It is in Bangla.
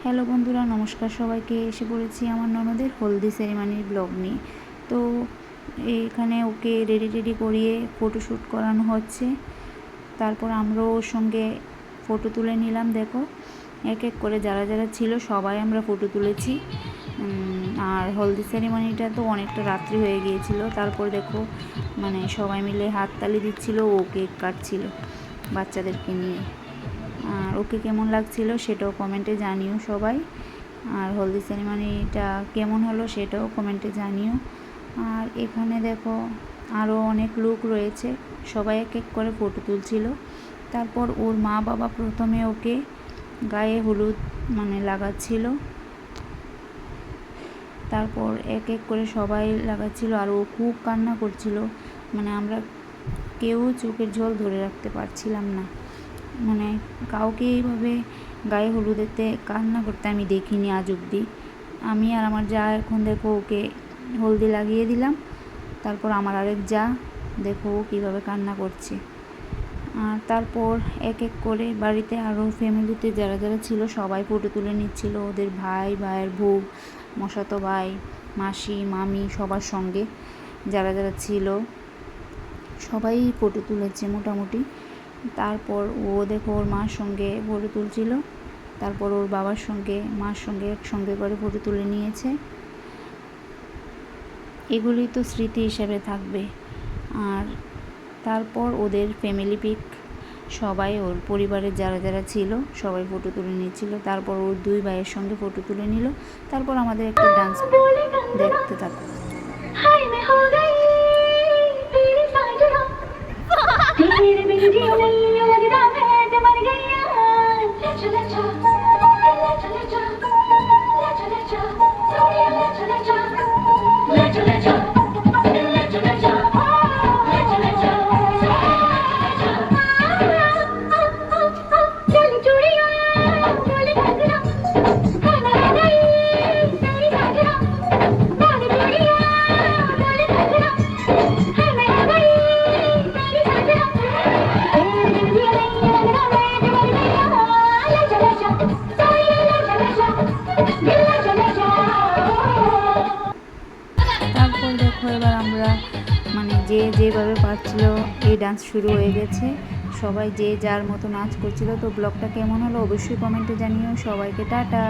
হ্যালো বন্ধুরা, নমস্কার সবাইকে। এসে পড়েছি আমার ননদের হলদি সেরিমানির ব্লগ নিয়ে। তো এখানে ওকে রেডি করিয়ে ফটোশ্যুট করানো হচ্ছে। তারপর আমরাও ওর সঙ্গে ফটো তুলে নিলাম। দেখো, এক এক করে যারা যারা ছিল সবাই আমরা ফটো তুলেছি। আর হলদি সেরিমানিটা তো অনেকটা রাত্রি হয়ে গিয়েছিল। তারপর দেখো সবাই মিলে হাততালি দিচ্ছিল, ও কেক কাটছিল বাচ্চাদেরকে নিয়ে। আর ওকে কেমন লাগছিল সেটাও কমেন্টে জানিও সবাই। আর হলদি সেরিমানিটা কেমন হলো সেটাও কমেন্টে জানিও। আর এখানে দেখো আরও অনেক লোক রয়েছে, সবাই এক এক করে ফটো তুলছিল। তারপর ওর মা বাবা প্রথমে ওকে গায়ে হলুদ লাগাচ্ছিল, তারপর এক এক করে সবাই লাগাচ্ছিল। আর ও খুব কান্না করছিল, আমরা কেউ চোখের জল ধরে রাখতে পারছিলাম না। কাউকে এইভাবে গায়ে হলুদেতে কান্না করতে আমি দেখিনি আজ অবধি। আমি আর আমার যা এখন দেখো ওকে হলদি লাগিয়ে দিলাম। তারপর আমার আরেক যা দেখো ও কীভাবে কান্না করছে। আর তারপর এক এক করে বাড়িতে আরও ফ্যামিলিতে যারা যারা ছিল সবাই ফটো তুলে নিচ্ছিল। ওদের ভাইয়ের বউ, মশাতো ভাই, মাসি, মামি সবার সঙ্গে যারা যারা ছিল সবাই ফটো তুলেছে মোটামুটি। তারপর ও দেখো ওর মার সঙ্গে ফটো তুলছিল, তারপর ওর বাবার সঙ্গে মার সঙ্গে একসঙ্গে করে ফটো তুলে নিয়েছে। এগুলি তো স্মৃতি হিসেবে থাকবে। আর তারপর ওদের ফ্যামিলি পিক সবাই, ওর পরিবারের যারা যারা ছিল সবাই ফটো তুলে নিয়েছিল। তারপর ওর দুই ভাইয়ের সঙ্গে ফটো তুলে নিল। তারপর আমাদের একটা ডান্স দেখতে থাকো। তারপর দেখো এবার আমরা যে যেভাবে পারছিল এই ডান্স শুরু হয়ে গেছে। সবাই যে যার মতো নাচ করছিল। তো ব্লগটা কেমন হলো অবশ্যই কমেন্টে জানিও। সবাইকে টাটা।